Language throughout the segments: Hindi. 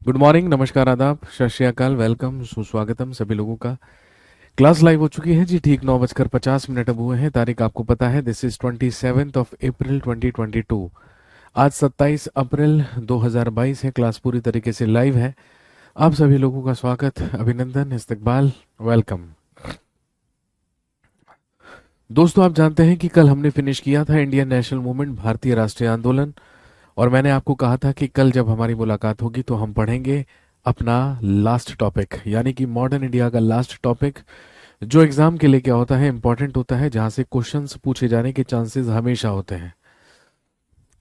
गुड मॉर्निंग, नमस्कार, आदाब, सत श्री अकाल, वेलकम, सुस्वागतम सभी लोगों का। क्लास लाइव हो चुकी है जी। ठीक 9:50 अब हुए हैं। तारीख आपको पता है, दिस इज 27 अप्रैल 2022। आज 27 अप्रैल 2022 है। क्लास पूरी तरीके से लाइव है। आप सभी लोगों का स्वागत, अभिनंदन, इस्तकबाल, वेलकम। दोस्तों, आप जानते हैं कि कल हमने फिनिश किया था इंडियन नेशनल मूवमेंट, भारतीय राष्ट्रीय आंदोलन। और मैंने आपको कहा था कि कल जब हमारी मुलाकात होगी तो हम पढ़ेंगे अपना लास्ट टॉपिक, यानी कि मॉडर्न इंडिया का लास्ट टॉपिक, जो एग्जाम के लिए क्या होता है, इंपॉर्टेंट होता है, जहां से क्वेश्चंस पूछे जाने के चांसेस हमेशा होते हैं,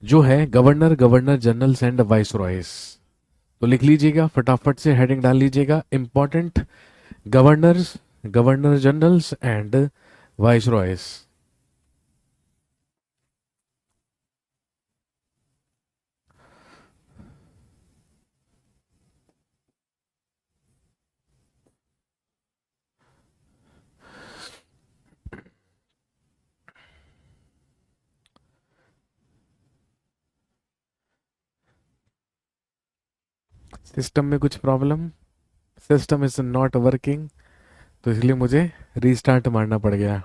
जो है governor, governor generals and vice Royce. तो लिख लीजिएगा, फटाफट से हेडिंग डाल लीजिएगा, important governors, governor generals and vice Royce. System में कुछ problem, system is not working, तो इसलिए मुझे रीस्टार्ट मारना पड़ गया।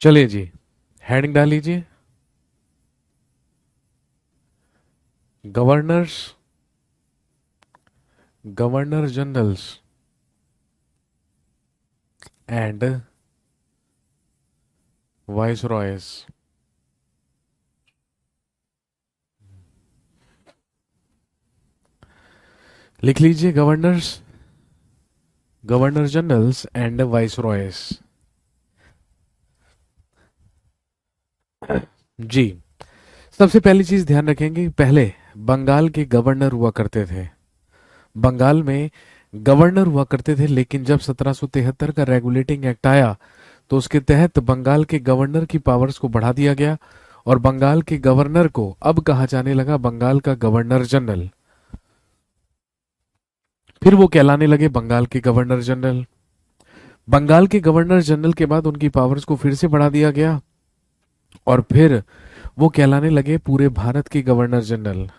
चलिए जी, हेडिंग डाल लीजिए, governors, governor generals and viceroys. लिख लीजिए, governors, governor generals and viceroys. जी, सबसे पहली चीज ध्यान रखेंगे, पहले बंगाल के गवर्नर हुआ करते थे। बंगाल में गवर्नर हुआ करते थे, लेकिन जब 1773 का रेगुलेटिंग एक्ट आया तो उसके तहत बंगाल के गवर्नर की पावर्स को बढ़ा दिया गया और बंगाल के गवर्नर को अब कहा जाने लगा बंगाल का गवर्नर जनरल। फिर वो कहलाने लगे बंगाल के गवर्नर जनरल। बंगाल के गवर्नर जनरल के बाद उनकी पावर्स को फिर से बढ़ा दिया गया और फिर वो कहलाने लगे पूरे भारत के गवर्नर जनरल।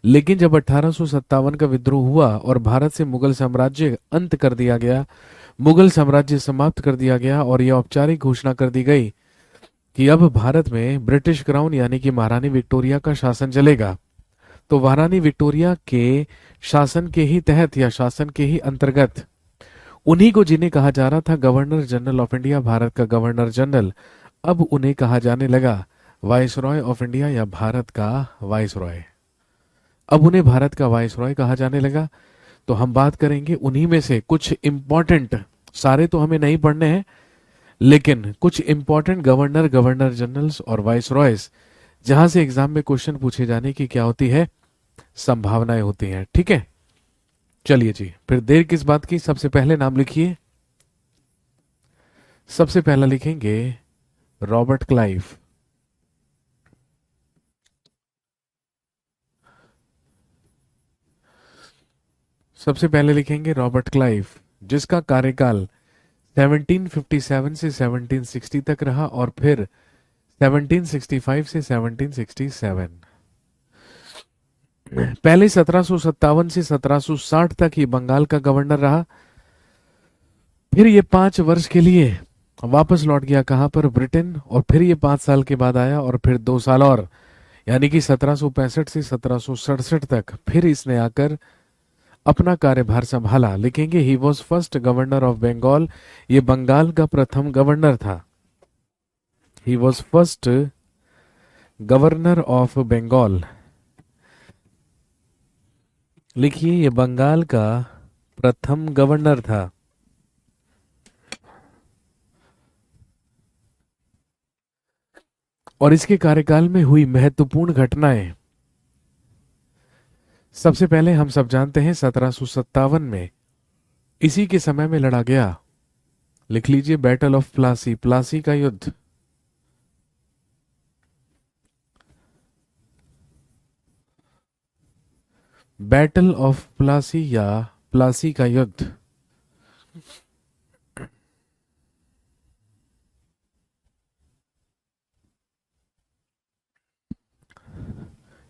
लेकिन जब 1857 का विद्रोह हुआ और भारत से मुगल साम्राज्य अंत कर दिया गया, मुगल साम्राज्य समाप्त कर दिया गया और यह औपचारिक घोषणा कर दी गई कि अब भारत में ब्रिटिश क्राउन यानी कि महारानी विक्टोरिया का शासन चलेगा, तो महारानी विक्टोरिया के शासन के ही तहत या शासन के ही अंतर्गत उन्हीं को, जिन्हें कहा जा रहा था governor general of India, Bharat का गवर्नर जनरल, अब उन्हें कहा जाने लगा वाइस रॉय ऑफ इंडिया या भारत का वाइस रॉय। अब उन्हें भारत का वाइस रॉय कहा जाने लगा। तो हम बात करेंगे उन्हीं में से कुछ इंपॉर्टेंट, सारे तो हमें नहीं पढ़ने हैं, लेकिन कुछ इंपॉर्टेंट गवर्नर, गवर्नर जनरल्स और वाइस रॉयस, जहां से एग्जाम में क्वेश्चन पूछे जाने की क्या होती है, संभावनाएं होती हैं। ठीक है, चलिए जी, फिर देर किस बात की, सबसे पहले नाम लिखिए। सबसे पहला लिखेंगे रॉबर्ट क्लाइव। सबसे पहले लिखेंगे रॉबर्ट क्लाइव, जिसका कार्यकाल 1757 से 1760 तक रहा और फिर 1765 से 1767। पहले 1757 से 1760 तक ये बंगाल का गवर्नर रहा। फिर ये 5 वर्ष के लिए वापस लौट गया कहाँ पर, ब्रिटेन, और फिर ये 5 साल के बाद आया और फिर 2 साल और, यानी कि 1765 से 1767 तक फिर इसने आकर अपना कार्यभार संभाला। लिखेंगे he was first governor of Bengal, ये बंगाल का प्रथम गवर्नर था। He was first governor of Bengal, लिखिए ये बंगाल का प्रथम गवर्नर था। और इसके कार्यकाल में हुई महत्वपूर्ण घटनाएं, सबसे पहले हम सब जानते हैं 1757 में इसी के समय में लड़ा गया, लिख लीजिए, बैटल ऑफ प्लासी, प्लासी का युद्ध। बैटल ऑफ प्लासी या प्लासी का युद्ध।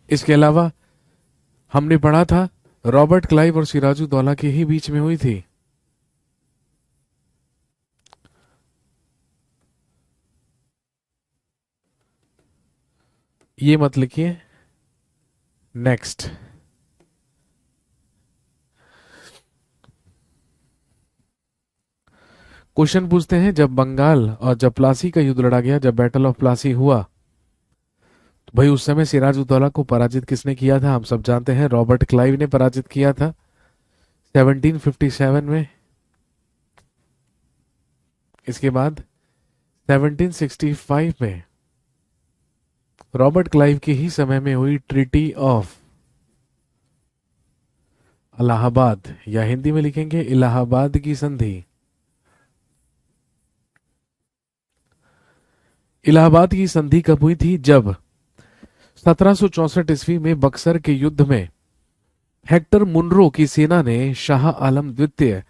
इसके अलावा हमने पढ़ा था रॉबर्ट क्लाइव और सिराजुद्दौला के ही बीच में हुई थी। ये मत लिखिए, नेक्स्ट। क्वेश्चन पूछते हैं, जब बंगाल और जब प्लासी का युद्ध लड़ा गया, जब बैटल ऑफ प्लासी हुआ, तो भाई उस समय सिराजुद्दौला को पराजित किसने किया था? हम सब जानते हैं रॉबर्ट क्लाइव ने पराजित किया था 1757 में। इसके बाद 1765 में रॉबर्ट क्लाइव के ही समय में हुई ट्रीटी ऑफ इलाहाबाद, या हिंदी में लिखेंगे इलाहाबाद की संधि। इलाहाबाद की संधि कब हुई थी? जब 1764 ईस्वी में बक्सर के युद्ध में हेक्टर मुनरो की सेना ने शाह आलम द्वितीय,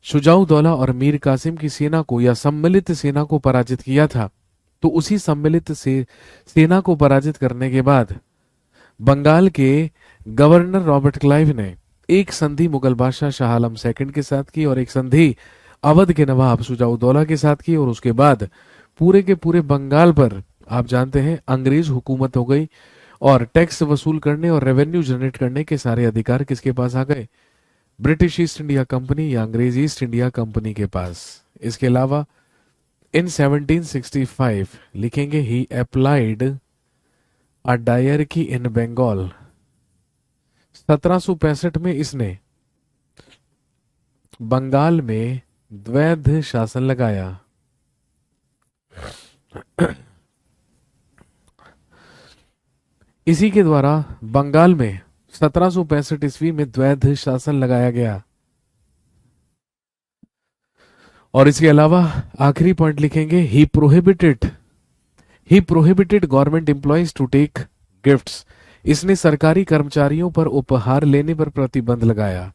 शुजाउद्दौला और मीर कासिम की सेना को या सम्मिलित सेना को पराजित किया था। तो उसी सम्मिलित सेना को पराजित करने के बाद बंगाल के गवर्नर रॉबर्ट क्लाइव ने एक संधि मुगल बादशाह शाह आलम सेकंड के साथ की और एक संधि अवध के नवाब शुजाउद्दौला के साथ की, और उसके बाद पूरे के पूरे बंगाल पर आप जानते हैं अंग्रेज हुकूमत हो गई और टैक्स वसूल करने और रेवेन्यू जनरेट करने के सारे अधिकार किसके पास आ गए? ब्रिटिश ईस्ट इंडिया कंपनी या अंग्रेज ईस्ट इंडिया कंपनी के पास। इसके अलावा इन 1765 लिखेंगे ही अप्लाइड अ डायरकी इन बंगाल, 1765 में इसने बंगाल में द्वैध शासन लगाया। इसी के द्वारा बंगाल में 1765 ईस्वी में द्वैध शासन लगाया गया। और इसके अलावा आखिरी पॉइंट लिखेंगे he prohibited government employees to take gifts, इसने सरकारी कर्मचारियों पर उपहार लेने पर प्रतिबंध लगाया।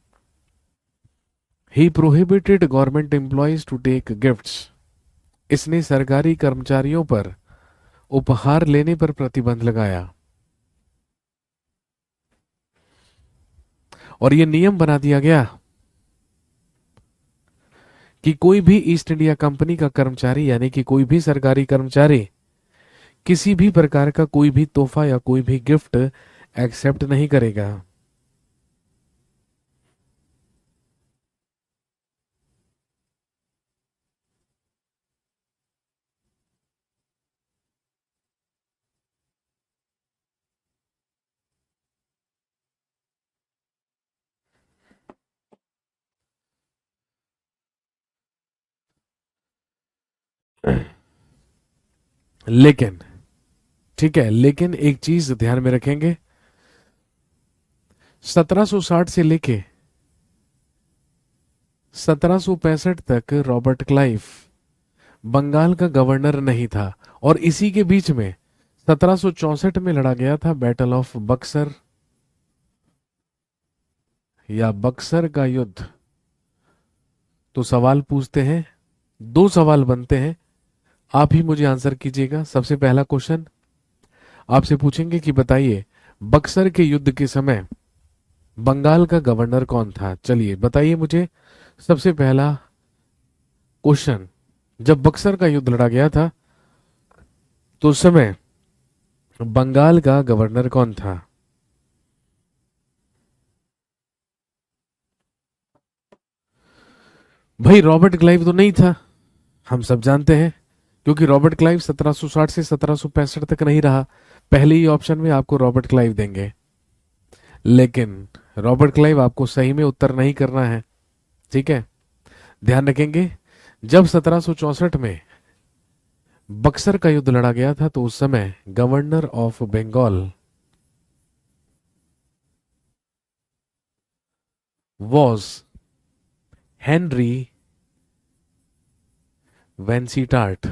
He prohibited government employees to take gifts, इसने सरकारी कर्मचारियों पर उपहार लेने पर प्रतिबंध लगाया। और यह नियम बना दिया गया कि कोई भी ईस्ट इंडिया कंपनी का कर्मचारी, यानी कि कोई भी सरकारी कर्मचारी, किसी भी प्रकार का कोई भी तोहफा या कोई भी गिफ्ट एक्सेप्ट नहीं करेगा। लेकिन ठीक है, लेकिन एक चीज ध्यान में रखेंगे, 1760 से लेके 1765 तक रॉबर्ट क्लाइव बंगाल का गवर्नर नहीं था, और इसी के बीच में 1764 में लड़ा गया था बैटल ऑफ बक्सर या बक्सर का युद्ध। तो सवाल पूछते हैं, दो सवाल बनते हैं, आप ही मुझे आंसर कीजिएगा। सबसे पहला क्वेश्चन आपसे पूछेंगे कि बताइए बक्सर के युद्ध के समय बंगाल का गवर्नर कौन था? चलिए बताइए मुझे। सबसे पहला क्वेश्चन, जब बक्सर का युद्ध लड़ा गया था तो उस समय बंगाल का गवर्नर कौन था? भाई रॉबर्ट क्लाइव तो नहीं था, हम सब जानते हैं, क्योंकि रॉबर्ट क्लाइव 1760 से 1765 तक नहीं रहा। पहले ही ऑप्शन में आपको रॉबर्ट क्लाइव देंगे, लेकिन रॉबर्ट क्लाइव आपको सही में उत्तर नहीं करना है। ठीक है, ध्यान रखेंगे। जब 1764 में बक्सर का युद्ध लड़ा गया था तो उस समय governor of Bengal was Henry Vansittart.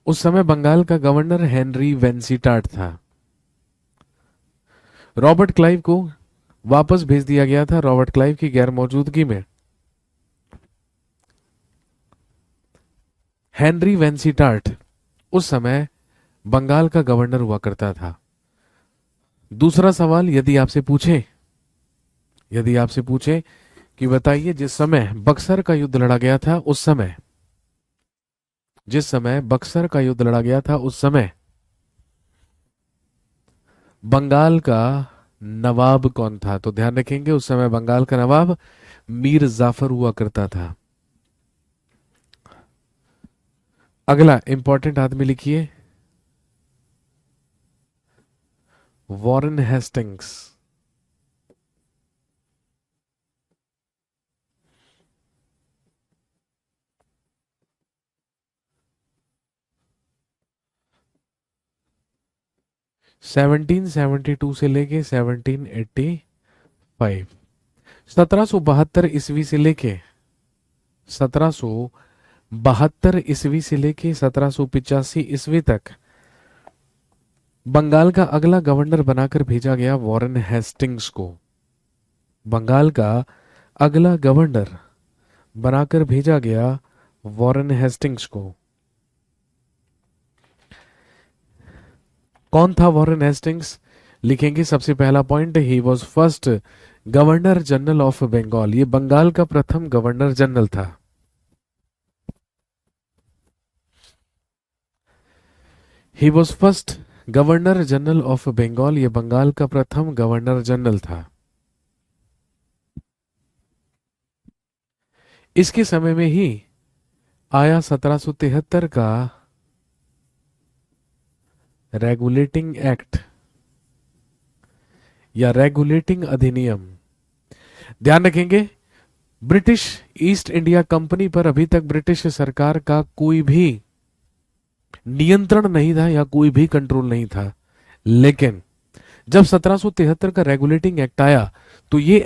उस समय बंगाल का गवर्नर हेनरी वेंसीटार्ट था। रॉबर्ट क्लाइव को वापस भेज दिया गया था रॉबर्ट क्लाइव की गैर मौजूदगी में। हेनरी वेंसीटार्ट उस समय बंगाल का गवर्नर हुआ करता था। दूसरा सवाल, यदि आपसे पूछे कि बताइए जिस समय बक्सर का युद्ध लड़ा गया था उस समय, जिस समय बक्सर का युद्ध लड़ा गया था उस समय बंगाल का नवाब कौन था? तो ध्यान रखेंगे उस समय बंगाल का नवाब मीर जाफर हुआ करता था। अगला इंपॉर्टेंट आदमी लिखिए, वॉरेन हेस्टिंग्स। 1772 से लेके 1785, 1772 ईस्वी से लेके 1772 ईस्वी से लेके 1785 ईस्वी तक बंगाल का अगला गवर्नर बनाकर भेजा गया वॉरेन हेस्टिंग्स को। बंगाल का अगला गवर्नर बनाकर भेजा गया वॉरेन हेस्टिंग्स को। कौन था वॉरेन हेस्टिंग्स? लिखेंगे सबसे पहला point, he was first governor general of Bengal. ये बंगाल का प्रथम गवर्नर जनरल था। He was first governor general of Bengal, ये बंगाल का प्रथम गवर्नर जनरल था। इसके समय में ही आया 1773 का रेगुलेटिंग एक्ट या रेगुलेटिंग अधिनियम। ध्यान रखेंगे, ब्रिटिश ईस्ट इंडिया कंपनी पर अभी तक ब्रिटिश सरकार का कोई भी नियंत्रण नहीं था या कोई भी कंट्रोल नहीं था। लेकिन जब 1773 का रेगुलेटिंग एक्ट आया तो ये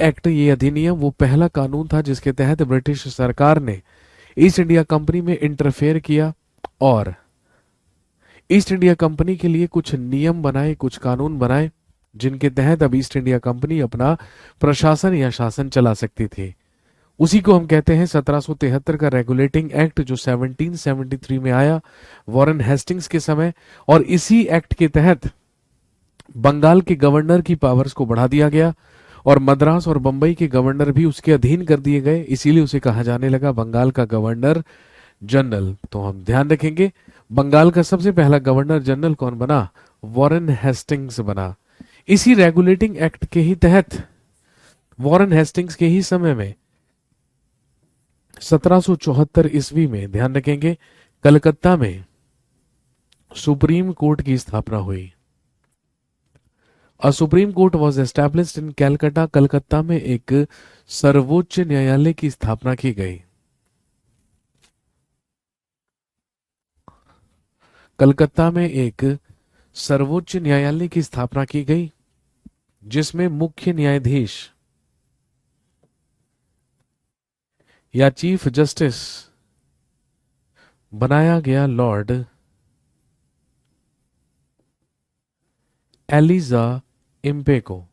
अधिनियम वो पहला कानून था जिसके तहत ब्रिटिश सरकार ने ईस्ट इंडिया कंपनी में इंटरफेयर किया और ईस्ट इंडिया कंपनी के लिए कुछ नियम बनाए, कुछ कानून बनाए, जिनके तहत अब ईस्ट इंडिया कंपनी अपना प्रशासन या शासन चला सकती थी। उसी को हम कहते हैं 1773 का रेगुलेटिंग एक्ट, जो 1773 में आया वॉरेन हेस्टिंग्स के समय। और इसी एक्ट के तहत बंगाल के गवर्नर की पावर्स को बढ़ा दिया गया और मद्रास और बंबई के गवर्नर भी उसके अधीन कर दिए गए। इसीलिए उसे कहा जाने लगा बंगाल का गवर्नर जनरल। तो हम ध्यान रखेंगे, बंगाल का सबसे पहला गवर्नर जनरल कौन बना? वॉरेन हेस्टिंग्स बना। इसी रेगुलेटिंग एक्ट के ही तहत वॉरेन हेस्टिंग्स के ही समय में 1774 ईस्वी में, ध्यान रखेंगे, कलकत्ता में सुप्रीम कोर्ट की स्थापना हुई। अ supreme court was established in Calcutta. Calcutta में एक सर्वोच्च न्यायालय की स्थापना की गई। कलकत्ता में एक सर्वोच्च न्यायालय की स्थापना की गई जिसमें मुख्य न्यायाधीश या चीफ जस्टिस बनाया गया लॉर्ड एलिजा इम्पे को।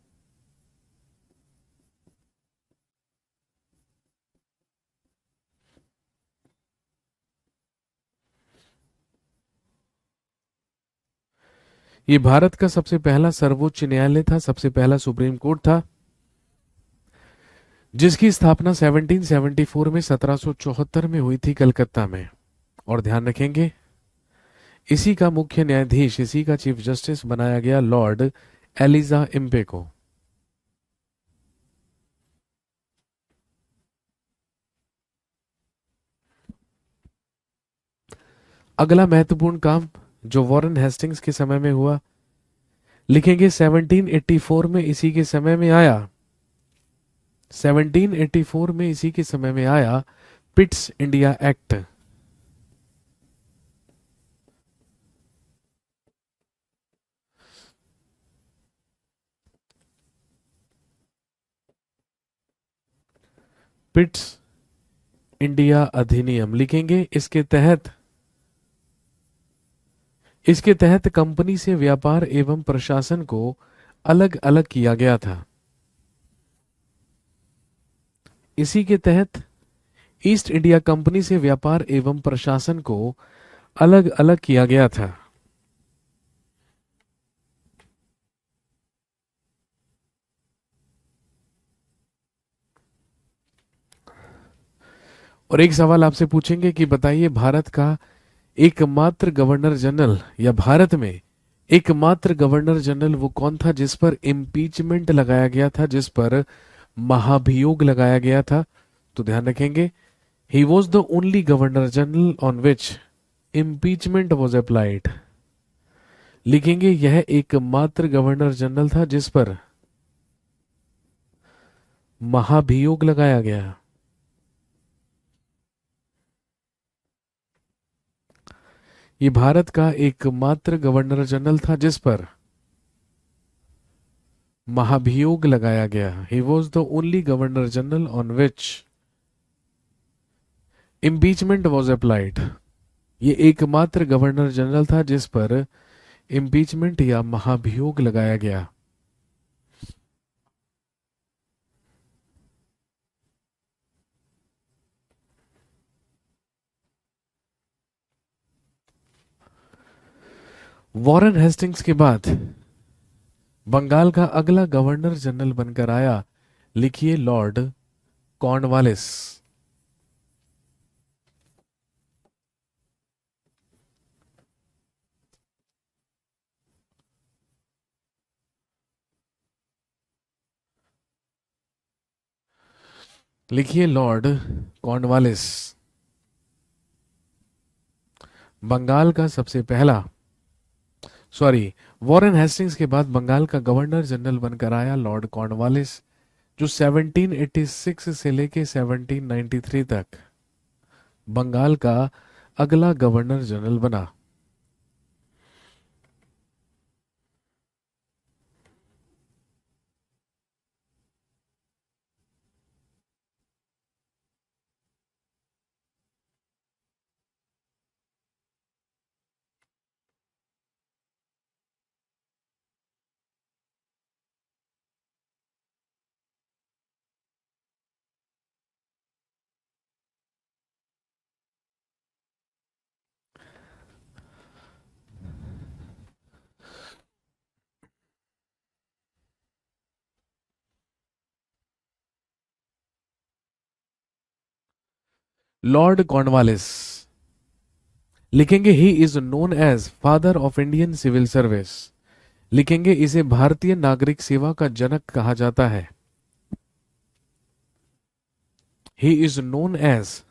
ये भारत का सबसे पहला सर्वोच्च न्यायालय था, सबसे पहला सुप्रीम कोर्ट था, जिसकी स्थापना 1774 में 1774 में हुई थी कलकत्ता में। और ध्यान रखेंगे, इसी का मुख्य न्यायाधीश, इसी का चीफ जस्टिस बनाया गया लॉर्ड एलिजा इम्पे को। अगला महत्वपूर्ण काम जो वॉरेन हेस्टिंग्स के समय में हुआ, लिखेंगे 1784 में इसी के समय में आया, 1784 में इसी के समय में आया Pitt's India act. Pitt's India अधिनियम, लिखेंगे इसके तहत कंपनी से व्यापार एवं प्रशासन को अलग अलग किया गया था। इसी के तहत ईस्ट इंडिया कंपनी से व्यापार एवं प्रशासन को अलग अलग किया गया था। और एक सवाल आपसे पूछेंगे कि बताइए, भारत का एकमात्र गवर्नर जनरल, या भारत में एकमात्र गवर्नर जनरल वो कौन था जिस पर इम्पीचमेंट लगाया गया था, जिस पर महाभियोग लगाया गया था? तो ध्यान रखेंगे, he was the only governor general on which impeachment was applied. लिखेंगे, यह एकमात्र गवर्नर जनरल था जिस पर महाभियोग लगाया गया। ये भारत का एकमात्र गवर्नर जनरल था जिस पर महाभियोग लगाया गया। He was the only governor general on which impeachment was applied. ये एकमात्र गवर्नर जनरल था जिस पर इम्पीचमेंट या महाभियोग लगाया गया। वॉरेन हेस्टिंग्स के बाद बंगाल का अगला गवर्नर जनरल बनकर आया, लिखिए लॉर्ड कॉर्नवालिस। लिखिए लॉर्ड कॉर्नवालिस। बंगाल का सबसे पहला, सॉरी, वॉरेन हेस्टिंग्स के बाद बंगाल का गवर्नर जनरल बनकर आया लॉर्ड कॉर्नवालिस, जो 1786 से लेके 1793 तक बंगाल का अगला गवर्नर जनरल बना। लॉर्ड कॉर्नवालिस, लिखेंगे he is known as father of Indian civil service. लिखेंगे, इसे भारतीय नागरिक सेवा का जनक कहा जाता है। He is known as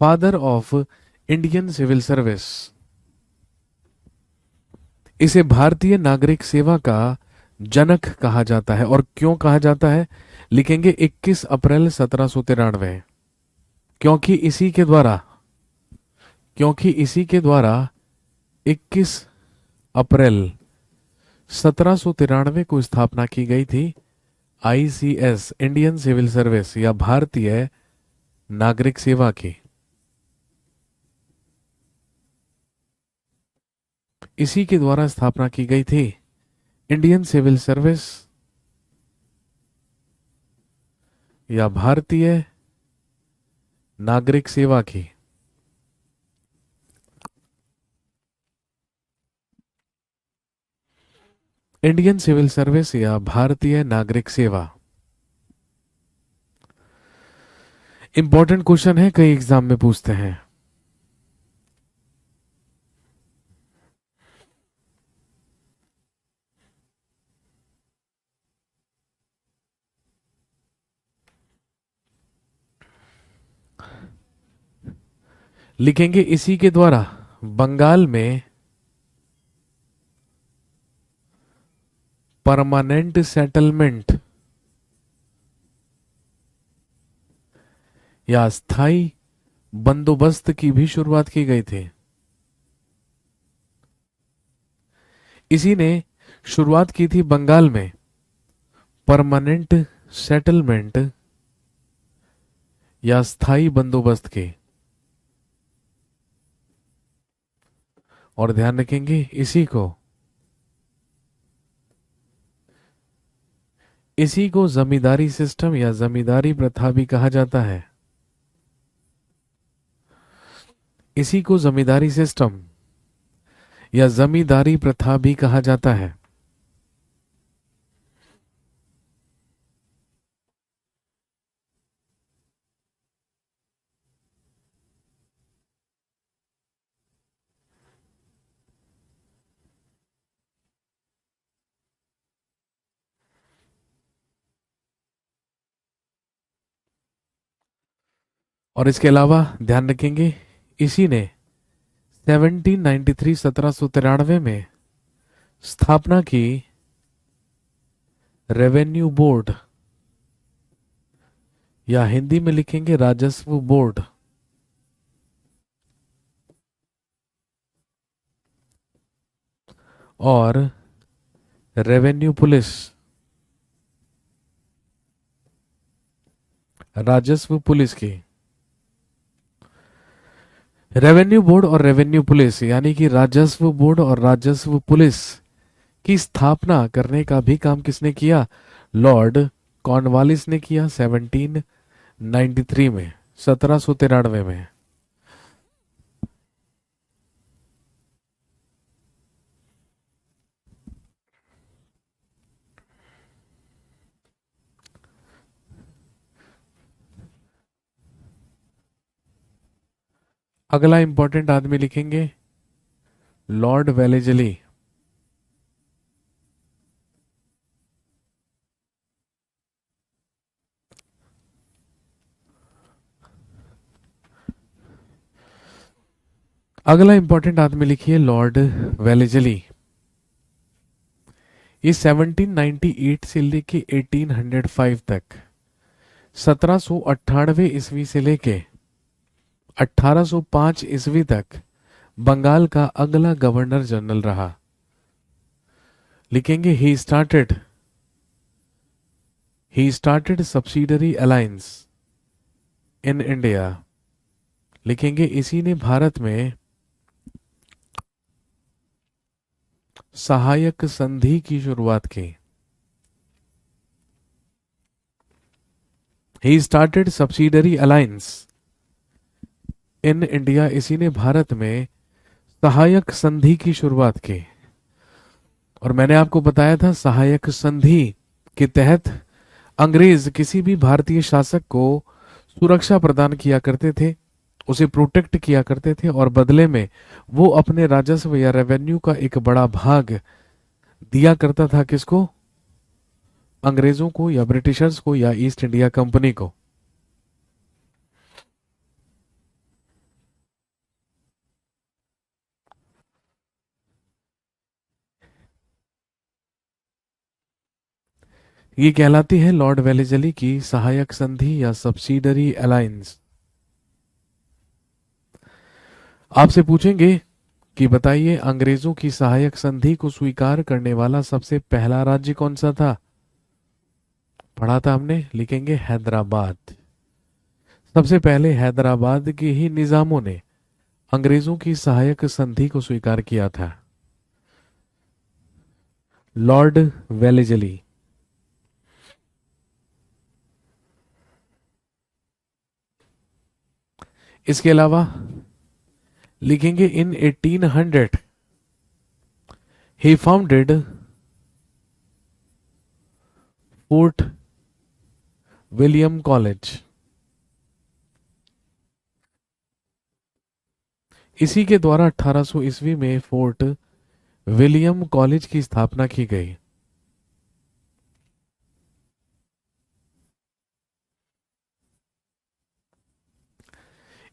father of Indian civil service. इसे भारतीय नागरिक सेवा का जनक कहा जाता है। और क्यों कहा जाता है? लिखेंगे 21 अप्रैल 1793, क्योंकि इसी के द्वारा 21 अप्रैल 1793 को स्थापना की गई थी आईसीएस, इंडियन सिविल सर्विस, या भारतीय नागरिक सेवा की। इसी के द्वारा स्थापना की गई थी इंडियन सिविल सर्विस या भारतीय नागरिक सेवा की। इंडियन सिविल सर्विस या भारतीय नागरिक सेवा। इंपॉर्टेंट क्वेश्चन है, कई एग्जाम में पूछते हैं। लिखेंगे इसी के द्वारा बंगाल में परमानेंट सेटलमेंट या स्थायी बंदोबस्त की भी शुरुआत की गई थी। इसी ने शुरुआत की थी बंगाल में परमानेंट सेटलमेंट या स्थायी बंदोबस्त की। और ध्यान रखेंगे इसी को जमींदारी सिस्टम या जमींदारी प्रथा भी कहा जाता है। इसी को जमींदारी सिस्टम या जमींदारी प्रथा भी कहा जाता है। और इसके अलावा ध्यान रखेंगे इसी ने 1793 1793 में स्थापना की रेवेन्यू बोर्ड या हिंदी में लिखेंगे राजस्व बोर्ड। और रेवेन्यू पुलिस, राजस्व पुलिस की। रेवेन्यू बोर्ड और रेवेन्यू पुलिस यानी कि राजस्व बोर्ड और राजस्व पुलिस की स्थापना करने का भी काम किसने किया? लॉर्ड कॉर्नवालिस ने किया 1793 में, 1793 में। अगला इंपॉर्टेंट आदमी लिखेंगे लॉर्ड वेलेजली। अगला इंपॉर्टेंट आदमी लिखिए लॉर्ड वेलेजली। ये 1798 से लेके 1805 तक 1798 ईस्वी से लेके 1805 ईस्वी तक बंगाल का अगला गवर्नर जनरल रहा। लिखेंगे he started subsidiary alliance in India. लिखेंगे इसी ने भारत में सहायक संधि की शुरुआत की। He started subsidiary alliance in India, इसी ने भारत में सहायक संधि की शुरुआत की। और मैंने आपको बताया था सहायक संधि के तहत अंग्रेज किसी भी भारतीय शासक को सुरक्षा प्रदान किया करते थे, उसे प्रोटेक्ट किया करते थे, और बदले में वो अपने राजस्व या रेवेन्यू का एक बड़ा भाग दिया करता था। किसको? अंग्रेजों को या ब्रिटिशर्स को या ईस्ट इंडिया कंपनी को। ये कहलाती है लॉर्ड वेलेजली की सहायक संधि या सब्सिडरी अलायंस। आपसे पूछेंगे कि बताइए अंग्रेजों की सहायक संधि को स्वीकार करने वाला सबसे पहला राज्य कौन सा था? पढ़ा था हमने, लिखेंगे हैदराबाद। सबसे पहले हैदराबाद के ही निजामों ने अंग्रेजों की सहायक संधि को स्वीकार किया था। Lord Wellesley. इसके अलावा लिखेंगे इन 1800 ही फाउंडेड फोर्ट विलियम कॉलेज। इसी के द्वारा 1800 ईस्वी में फोर्ट विलियम कॉलेज की स्थापना की गई।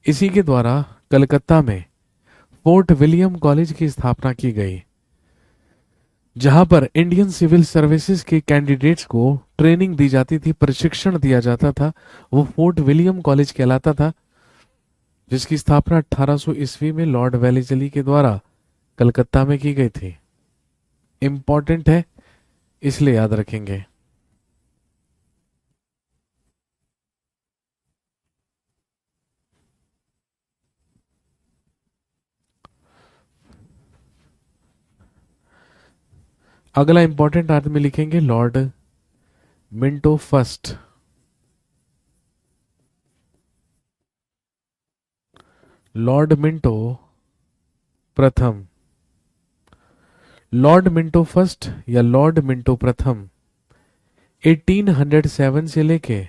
इसी के द्वारा कलकत्ता में फोर्ट विलियम कॉलेज की स्थापना की गई, जहां पर इंडियन सिविल सर्विसेज के कैंडिडेट्स को ट्रेनिंग दी जाती थी, प्रशिक्षण दिया जाता था। वो फोर्ट विलियम कॉलेज कहलाता था, जिसकी स्थापना 1800 ईस्वी में लॉर्ड वेलेस्ली के द्वारा कलकत्ता में की गई थी। इंपॉर्टेंट है, इसलिए याद रखेंगे। अगला इंपॉर्टेंट अर्थ में लिखेंगे Lord Minto first. Lord Minto प्रथम। लॉर्ड मिंटो फर्स्ट या लॉर्ड मिंटो प्रथम 1807 से लेके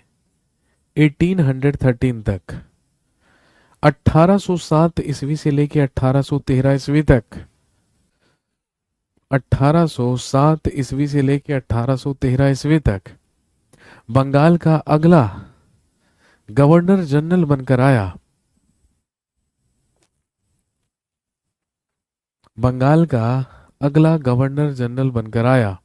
1813 तक, 1807 ईस्वी से लेके 1813 ईस्वी तक, 1807 ईस्वी से लेके 1813 ईस्वी तक बंगाल का अगला गवर्नर जनरल बनकर आया। बंगाल का अगला गवर्नर जनरल बनकर आया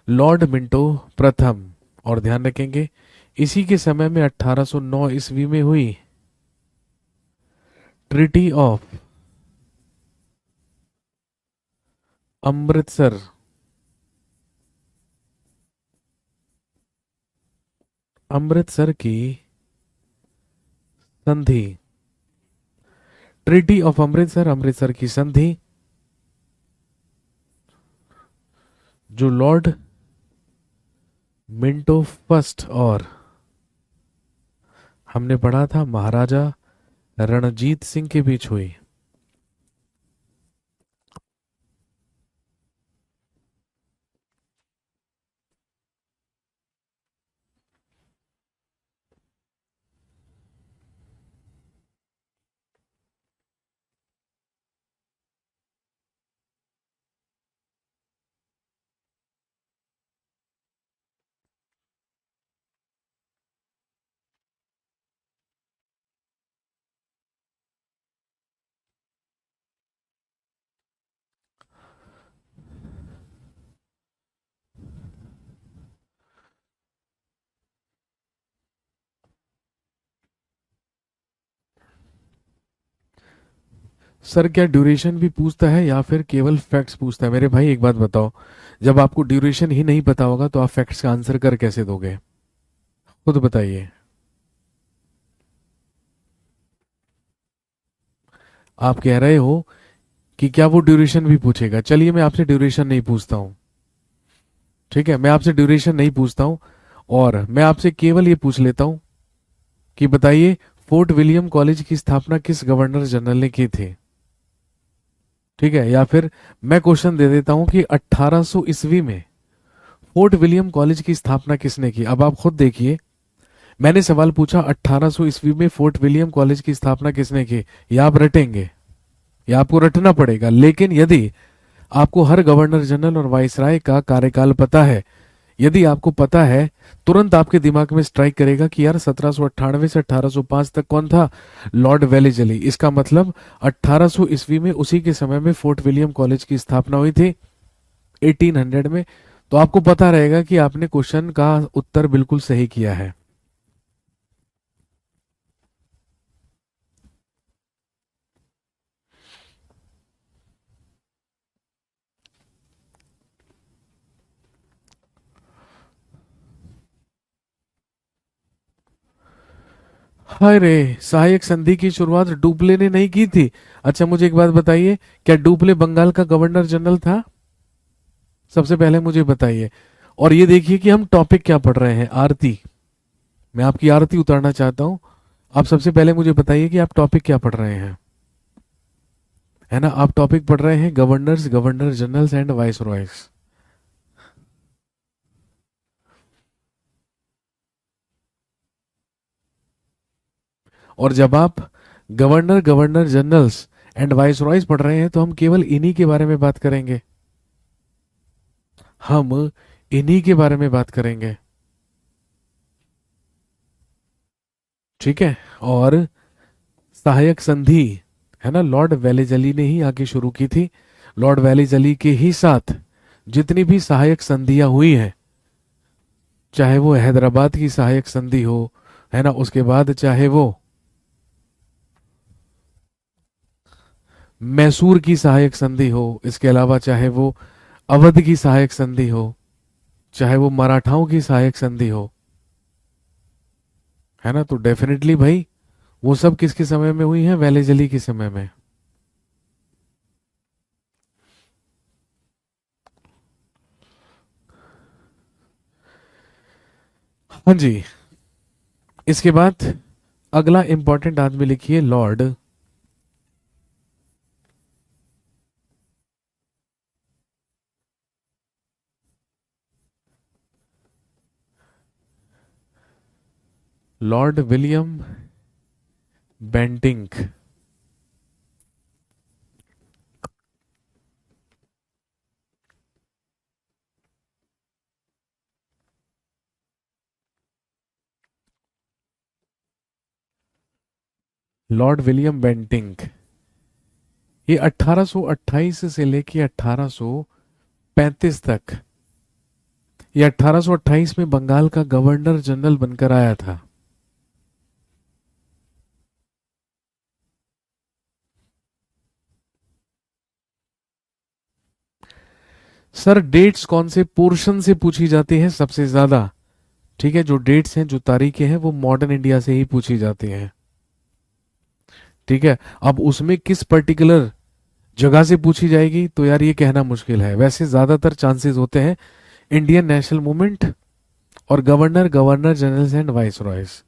लॉर्ड मिंटो प्रथम। और ध्यान रखेंगे, इसी के समय में 1809 ईस्वी में हुई ट्रीटी ऑफ अमृतसर। अमृतसर की संधि। ट्रीटी ऑफ अमृतसर, अमृतसर की संधि, जो लॉर्ड मिंटो फर्स्ट और हमने पढ़ा था महाराजा रणजीत सिंह के बीच हुई। सर क्या ड्यूरेशन भी पूछता है या फिर केवल फैक्ट्स पूछता है? मेरे भाई एक बात बताओ, जब आपको ड्यूरेशन ही नहीं पता होगा तो आप फैक्ट्स का आंसर कर कैसे दोगे? खुद बताइए। आप कह रहे हो कि क्या वो ड्यूरेशन भी पूछेगा? चलिए मैं आपसे ड्यूरेशन नहीं पूछता हूं, ठीक है, मैं आपसे ड्यूरेशन नहीं पूछता हूं, और मैं आपसे केवल ये पूछ लेता हूं कि बताइए फोर्ट विलियम कॉलेज की स्थापना किस गवर्नर जनरल ने की थी? ठीक है, या फिर मैं क्वेश्चन दे देता हूं कि 1800 ईस्वी में फोर्ट विलियम कॉलेज की स्थापना किसने की? अब आप खुद देखिए, मैंने सवाल पूछा 1800 ईस्वी में फोर्ट विलियम कॉलेज की स्थापना किसने की, या आप रटेंगे, या आपको रटना पड़ेगा। लेकिन यदि आपको हर गवर्नर जनरल और वाइसराय का कार्यकाल पता है, यदि आपको पता है, तुरंत आपके दिमाग में स्ट्राइक करेगा कि यार 1798 से 1805 तक कौन था? Lord Wellesley. इसका मतलब 1800 ईस्वी में उसी के समय में फोर्ट विलियम कॉलेज की स्थापना हुई थी 1800 में। तो आपको पता रहेगा कि आपने क्वेश्चन का उत्तर बिल्कुल सही किया है। हाय रे, सहायक संधि की शुरुआत डुप्ले ने नहीं की थी। अच्छा मुझे एक बात बताइए, क्या डुप्ले बंगाल का गवर्नर जनरल था? सबसे पहले मुझे बताइए। और ये देखिए कि हम टॉपिक क्या पढ़ रहे हैं, आरती। मैं आपकी आरती उतारना चाहता हूं। आप सबसे पहले मुझे बताइए कि आप टॉपिक क्या पढ़ रहे हैं, है ना। आप टॉपिक पढ़ रहे हैं governors, governor generals and vice Royce. और जब आप governor, governor generals and vice Royce पढ़ रहे हैं तो हम केवल इन्हीं के बारे में बात करेंगे, हम इन्हीं के बारे में बात करेंगे। ठीक है। और सहायक संधि, है ना, लॉर्ड वेलेजली ने ही आके शुरू की थी। लॉर्ड वेलेजली के ही साथ जितनी भी सहायक संधियां हुई हैं, चाहे वो हैदराबाद की सहायक संधि हो, है ना, उसके बाद चाहे वो मैसूर की सहायक संधि हो, इसके अलावा चाहे वो अवध की सहायक संधि हो, चाहे वो मराठाओं की सहायक संधि हो, है ना, तो डेफिनेटली भाई वो सब किसके समय में हुई है? वेलेजली के समय में। हाँ जी। इसके बाद अगला इंपॉर्टेंट आदमी लिखिए, Lord Lord William Bentinck. Lord William Bentinck, ये 1828 से लेके 1835 तक, ये 1828 में बंगाल का गवर्नर जनरल बनकर आया था। सर डेट्स कौन से पोर्शन से पूछी जाती है सबसे ज्यादा? ठीक है, जो डेट्स हैं, जो तारीखें हैं, वो मॉडर्न इंडिया से ही पूछी जाती हैं। ठीक है। अब उसमें किस पर्टिकुलर जगह से पूछी जाएगी तो यार ये कहना मुश्किल है। वैसे ज्यादातर चांसेस होते हैं इंडियन नेशनल मूवमेंट और governor, governor generals and vice Royce.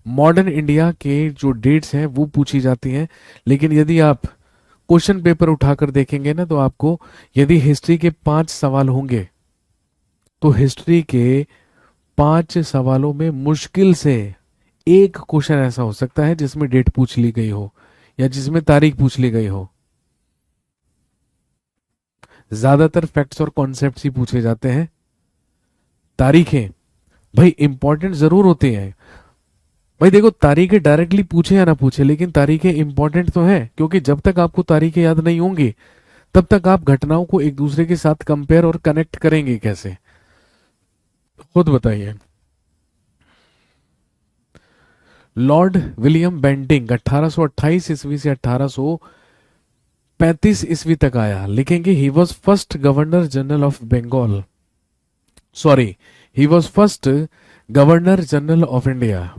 Modern India के जो डेट्स हैं वो पूछी जाती हैं। लेकिन यदि आप क्वेश्चन पेपर उठाकर देखेंगे ना, तो आपको यदि हिस्ट्री के 5 सवाल होंगे तो हिस्ट्री के 5 सवालों में मुश्किल से एक क्वेश्चन ऐसा हो सकता है जिसमें डेट पूछ ली गई हो या जिसमें तारीख पूछ ली गई हो। ज्यादातर फैक्ट्स और कॉन्सेप्ट्स ही पूछे जाते हैं। तारीखें भाई इंपॉर्टेंट जरूर होते हैं। भाई देखो, तारीखें डायरेक्टली पूछे या ना पूछे, लेकिन तारीखें इंपॉर्टेंट तो हैं, क्योंकि जब तक आपको तारीखें याद नहीं होंगी तब तक आप घटनाओं को एक दूसरे के साथ कंपेयर और कनेक्ट करेंगे कैसे? खुद बताइए। लॉर्ड विलियम बेंटिंक 1828 ईस्वी से 1835 ईस्वी तक आया। लिखेंगे he was first governor general of Bengal, sorry, he was first governor general of India.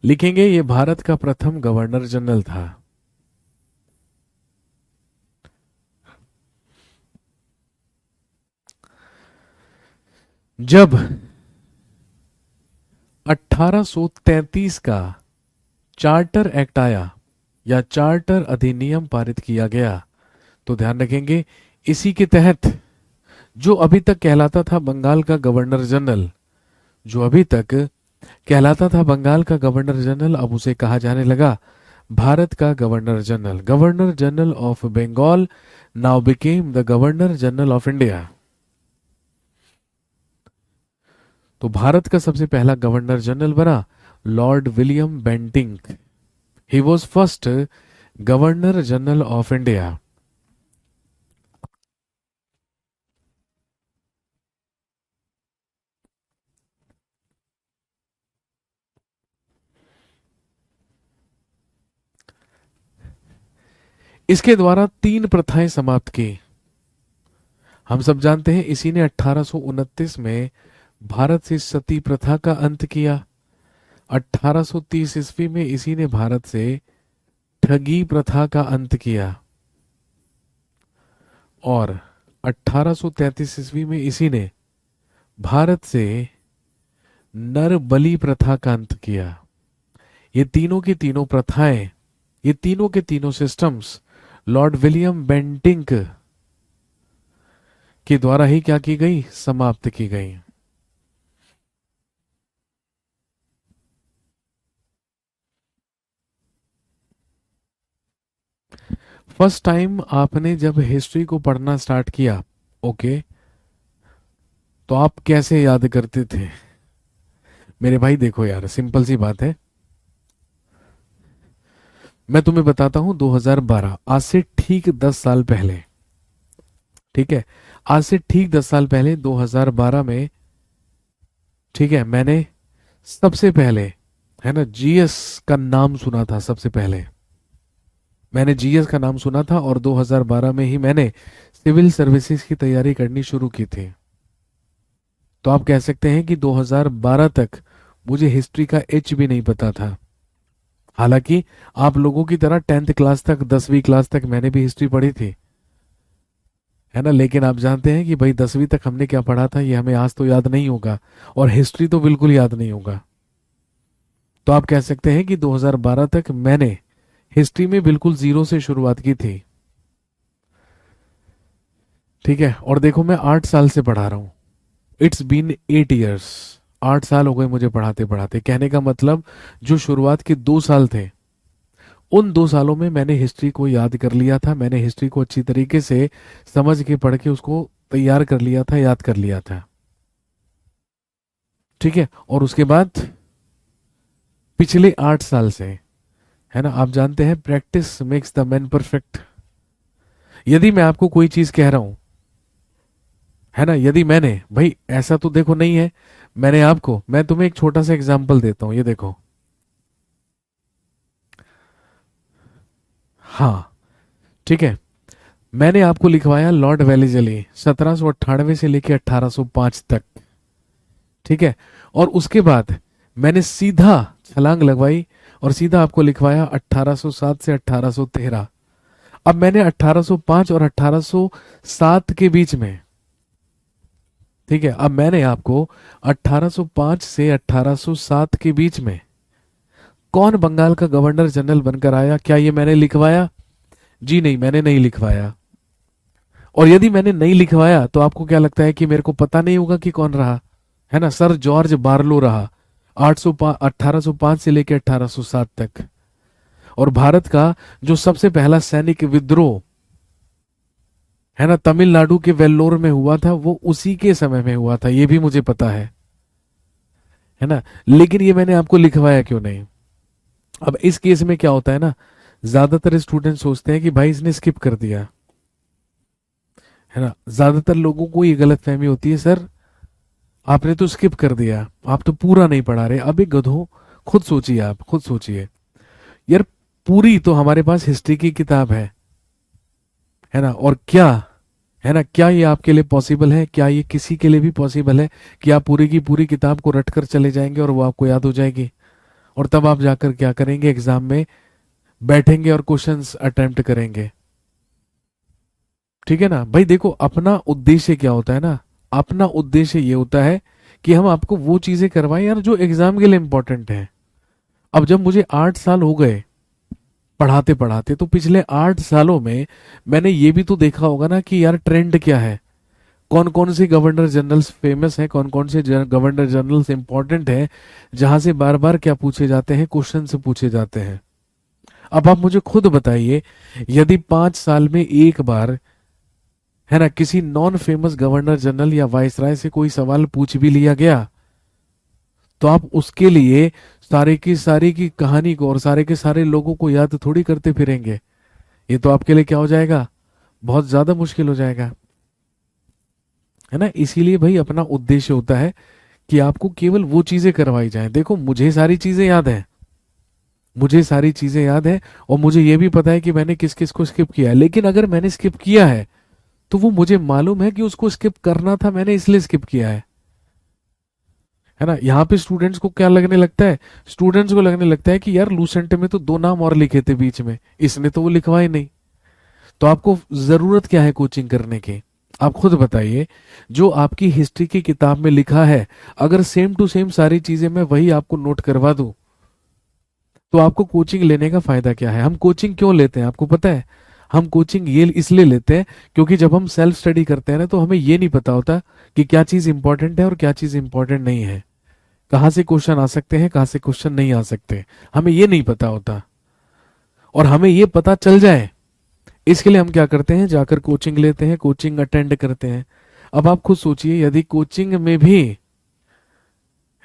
लिखेंगे ये भारत का प्रथम गवर्नर जनरल था। जब 1833 का चार्टर एक्ट आया या चार्टर अधिनियम पारित किया गया, तो ध्यान रखेंगे इसी के तहत जो अभी तक कहलाता था बंगाल का गवर्नर जनरल, जो अभी तक कहलाता था बंगाल का गवर्नर जनरल, अब उसे कहा जाने लगा भारत का governor general. Governor general of Bengal now became the governor general of India. तो भारत का सबसे पहला गवर्नर जनरल बना Lord William Bentinck. He was first governor general of India. इसके द्वारा 3 प्रथाएं समाप्त की। हम सब जानते हैं इसी ने 1829 में भारत से सती प्रथा का अंत किया। 1830 ईस्वी में इसी ने भारत से ठगी प्रथा का अंत किया। और 1833 ईस्वी में इसी ने भारत से नर बलि प्रथा का अंत किया। ये तीनों की तीनों प्रथाएं, ये तीनों के तीनों सिस्टम्स लॉर्ड विलियम बेंटिंक के द्वारा ही क्या की गई, समाप्त की गई। फर्स्ट टाइम आपने जब हिस्ट्री को पढ़ना स्टार्ट किया, ओके, तो आप कैसे याद करते थे? मेरे भाई देखो यार, सिंपल सी बात है, मैं तुम्हें बताता हूं। 2012, आज से ठीक 10 साल पहले, ठीक है, आज से ठीक 10 साल पहले 2012 में, ठीक है, मैंने सबसे पहले, है ना, जीएस का नाम सुना था। सबसे पहले मैंने जीएस का नाम सुना था और 2012 में ही मैंने सिविल सर्विसेज की तैयारी करनी शुरू की थी। तो आप कह सकते हैं कि 2012 तक मुझे हिस्ट्री का एच भी नहीं पता था। हालांकि आप लोगों की तरह 10th क्लास तक, 10वीं क्लास तक मैंने भी हिस्ट्री पढ़ी थी, है ना, लेकिन आप जानते हैं कि भाई 10वीं तक हमने क्या पढ़ा था ये हमें आज तो याद नहीं होगा, और हिस्ट्री तो बिल्कुल याद नहीं होगा। तो आप कह सकते हैं कि 2012 तक मैंने हिस्ट्री में बिल्कुल जीरो से शुरुआत की थी। ठीक है, और देखो मैं 8 साल से पढ़ा रहा हूं। इट्स बीन 8 ईयर्स, 8 साल हो गए मुझे पढ़ाते पढ़ाते। कहने का मतलब जो शुरुआत के 2 साल थे, उन 2 सालों में मैंने हिस्ट्री को याद कर लिया था। मैंने हिस्ट्री को अच्छी तरीके से समझ के, पढ़ के उसको तैयार कर लिया था, याद कर लिया था। ठीक है, और उसके बाद पिछले 8 साल से, है ना, आप जानते हैं practice makes the man perfect. यदि मैं आपको कोई चीज कह रहा हूं, है ना, यदि मैंने, भाई ऐसा तो देखो नहीं है, मैंने आपको, मैं तुम्हें एक छोटा सा एग्जांपल देता हूं, ये देखो। हाँ, ठीक है, मैंने आपको लिखवाया लॉर्ड वेलेस्ली 1798 से लेकर 1805 तक। ठीक है, और उसके बाद मैंने सीधा छलांग लगवाई और सीधा आपको लिखवाया 1807 से 1813। अब मैंने 1805 और 1807 के बीच में, ठीक है, अब मैंने आपको 1805 से 1807 के बीच में कौन बंगाल का गवर्नर जनरल बनकर आया, क्या ये मैंने लिखवाया? जी नहीं, मैंने नहीं लिखवाया। और यदि मैंने नहीं लिखवाया तो आपको क्या लगता है कि मेरे को पता नहीं होगा कि कौन रहा? है ना, सर जॉर्ज बार्लो रहा 1805 से लेकर 1807 तक। और भारत का जो सबसे पहला सैनिक विद्रोह, है ना, तमिलनाडु के वेल्लोर में हुआ था, वो उसी के समय में हुआ था, ये भी मुझे पता है ना, लेकिन ये मैंने आपको लिखवाया क्यों नहीं? अब इस केस में क्या होता है ना, ज्यादातर स्टूडेंट सोचते हैं कि भाई इसने स्किप कर दिया, है ना, ज्यादातर लोगों को ये गलत फहमी होती है, सर आपने तो स्किप कर दिया, आप तो पूरा नहीं पढ़ा रहे। अबे गधो, खुद सोचिए, आप खुद सोचिए यार, पूरी तो हमारे पास हिस्ट्री की किताब है ना, और क्या, है ना, क्या ये आपके लिए पॉसिबल है, क्या ये किसी के लिए भी पॉसिबल है कि आप पूरी की पूरी किताब को रट कर चले जाएंगे और वो आपको याद हो जाएगी, और तब आप जाकर क्या करेंगे, एग्जाम में बैठेंगे और क्वेश्चंस अटेम्प्ट करेंगे? ठीक है ना भाई, देखो अपना उद्देश्य क्या होता है ना, अपना उद्देश्य ये होता है कि हम आपको वो चीजें करवाएं यार जो एग्जाम के लिए इंपॉर्टेंट है। अब जब मुझे 8 साल हो गए पढ़ाते पढ़ाते, तो पिछले 8 सालों में मैंने ये भी तो देखा होगा ना कि यार ट्रेंड क्या है, कौन कौन से गवर्नर जनरल्स फेमस हैं, कौन कौन से गवर्नर जनरल्स इंपॉर्टेंट हैं, जहां से बार बार क्या पूछे जाते हैं, क्वेश्चन से पूछे जाते हैं। अब आप मुझे खुद बताइए, यदि 5 साल में एक बार, है ना, किसी नॉन फेमस गवर्नर जनरल या वाइसराय से कोई सवाल पूछ भी लिया गया, तो आप उसके लिए सारे की सारी की कहानी को और सारे के सारे लोगों को याद थोड़ी करते फिरेंगे। ये तो आपके लिए क्या हो जाएगा, बहुत ज्यादा मुश्किल हो जाएगा, है ना। इसीलिए भाई अपना उद्देश्य होता है कि आपको केवल वो चीजें करवाई जाएं। देखो मुझे सारी चीजें याद है, मुझे सारी चीजें याद है, और मुझे ये भी पता है कि मैंने किस किस को स्किप किया है, लेकिन अगर मैंने स्किप किया है तो वो मुझे मालूम है कि उसको स्किप करना था, मैंने इसलिए स्किप किया है ना। यहाँ पे स्टूडेंट्स को क्या लगने लगता है, स्टूडेंट्स को लगने लगता है कि यार लूसेंट में तो 2 नाम और लिखे थे बीच में, इसने तो वो लिखवाए नहीं। तो आपको जरूरत क्या है कोचिंग करने की, आप खुद बताइए। जो आपकी हिस्ट्री की किताब में लिखा है, अगर सेम टू सेम सारी चीजें मैं वही आपको नोट करवा दूं, तो आपको कोचिंग लेने का फायदा क्या है? हम कोचिंग क्यों लेते हैं आपको पता है? हम कोचिंग ये इसलिए लेते हैं क्योंकि जब हम सेल्फ स्टडी करते हैं ना, तो हमें ये नहीं पता होता कि क्या चीज इंपॉर्टेंट है और क्या चीज इंपॉर्टेंट नहीं है, कहाँ से क्वेश्चन आ सकते हैं, कहाँ से क्वेश्चन नहीं आ सकते, हमें ये नहीं पता होता। और हमें ये पता चल जाए, इसके लिए हम क्या करते हैं, जाकर कोचिंग लेते हैं, कोचिंग अटेंड करते हैं। अब आप खुद सोचिए, यदि कोचिंग में भी,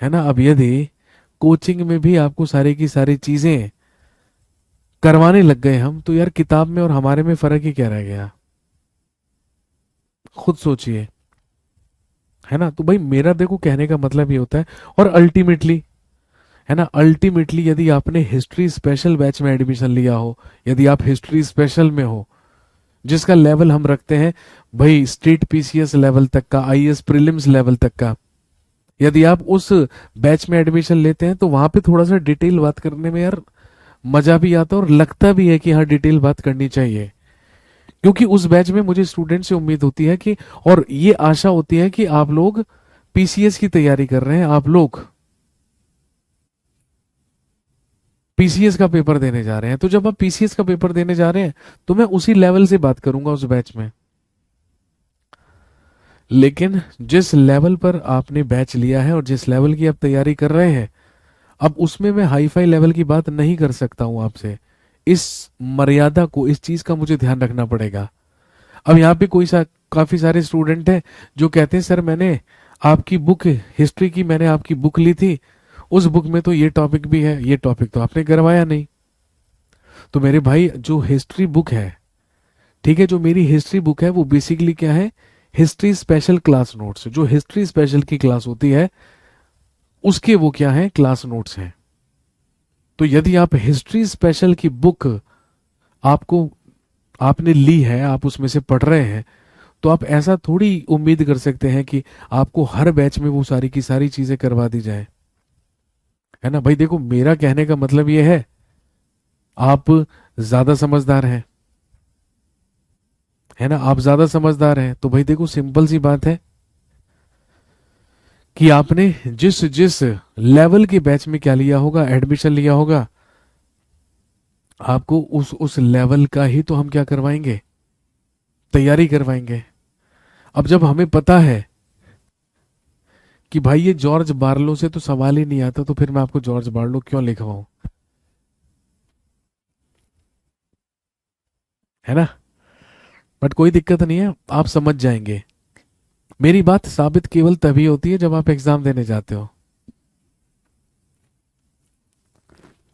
है ना, अब यदि कोचिंग में भी आपको सारी की सारी चीजें करवाने लग गए हम, तो यार किताब में और हमारे में फर्क ही क्या रह गया? खुद सोचिए, है ना। तो भाई मेरा देखो कहने का मतलब ये होता है। और अल्टीमेटली, है ना, अल्टीमेटली यदि आपने हिस्ट्री स्पेशल बैच में एडमिशन लिया हो, यदि आप हिस्ट्री स्पेशल में हो, जिसका लेवल हम रखते हैं भाई स्टेट पीसीएस लेवल तक का, आईएएस प्रीलिम्स लेवल तक का, यदि आप उस बैच में एडमिशन लेते हैं, तो वहां पे थोड़ा सा डिटेल बात करने में यार मजा भी आता है और लगता भी है कि हाँ डिटेल बात करनी चाहिए। क्योंकि उस बैच में मुझे स्टूडेंट से उम्मीद होती है कि, और ये आशा होती है कि आप लोग पीसीएस की तैयारी कर रहे हैं, आप लोग पीसीएस का पेपर देने जा रहे हैं। तो जब आप पीसीएस का पेपर देने जा रहे हैं, तो मैं उसी लेवल से बात करूंगा उस बैच में। लेकिन जिस लेवल पर आपने बैच लिया है और जिस लेवल की आप तैयारी कर रहे हैं, अब उसमें मैं हाई फाई लेवल की बात नहीं कर सकता हूं आपसे। इस मर्यादा को, इस चीज का मुझे ध्यान रखना पड़ेगा। अब यहाँ पे काफी सारे स्टूडेंट हैं जो कहते हैं सर मैंने आपकी बुक, हिस्ट्री की मैंने आपकी बुक ली थी, उस बुक में तो ये टॉपिक भी है, ये टॉपिक तो आपने करवाया नहीं। तो मेरे भाई जो हिस्ट्री बुक है, ठीक है, जो मेरी हिस्ट्री बुक है वो बेसिकली क्या है, हिस्ट्री स्पेशल क्लास नोट्स। जो हिस्ट्री स्पेशल की क्लास होती है उसके वो क्या है, क्लास नोट्स हैं। तो यदि आप हिस्ट्री स्पेशल की बुक आपको, आपने ली है, आप उसमें से पढ़ रहे हैं, तो आप ऐसा थोड़ी उम्मीद कर सकते हैं कि आपको हर बैच में वो सारी की सारी चीजें करवा दी जाए, है ना। भाई देखो मेरा कहने का मतलब ये है, आप ज्यादा समझदार हैं, है ना, आप ज्यादा समझदार हैं, तो भाई देखो सिंपल सी बात है कि आपने जिस जिस लेवल के बैच में क्या लिया होगा, एडमिशन लिया होगा, आपको उस लेवल का ही तो हम क्या करवाएंगे, तैयारी करवाएंगे। अब जब हमें पता है कि भाई ये जॉर्ज बार्लो से तो सवाल ही नहीं आता, तो फिर मैं आपको जॉर्ज बार्लो क्यों लिखवाऊं, है ना। बट कोई दिक्कत नहीं है, आप समझ जाएंगे। मेरी बात साबित केवल तभी होती है जब आप एग्जाम देने जाते हो।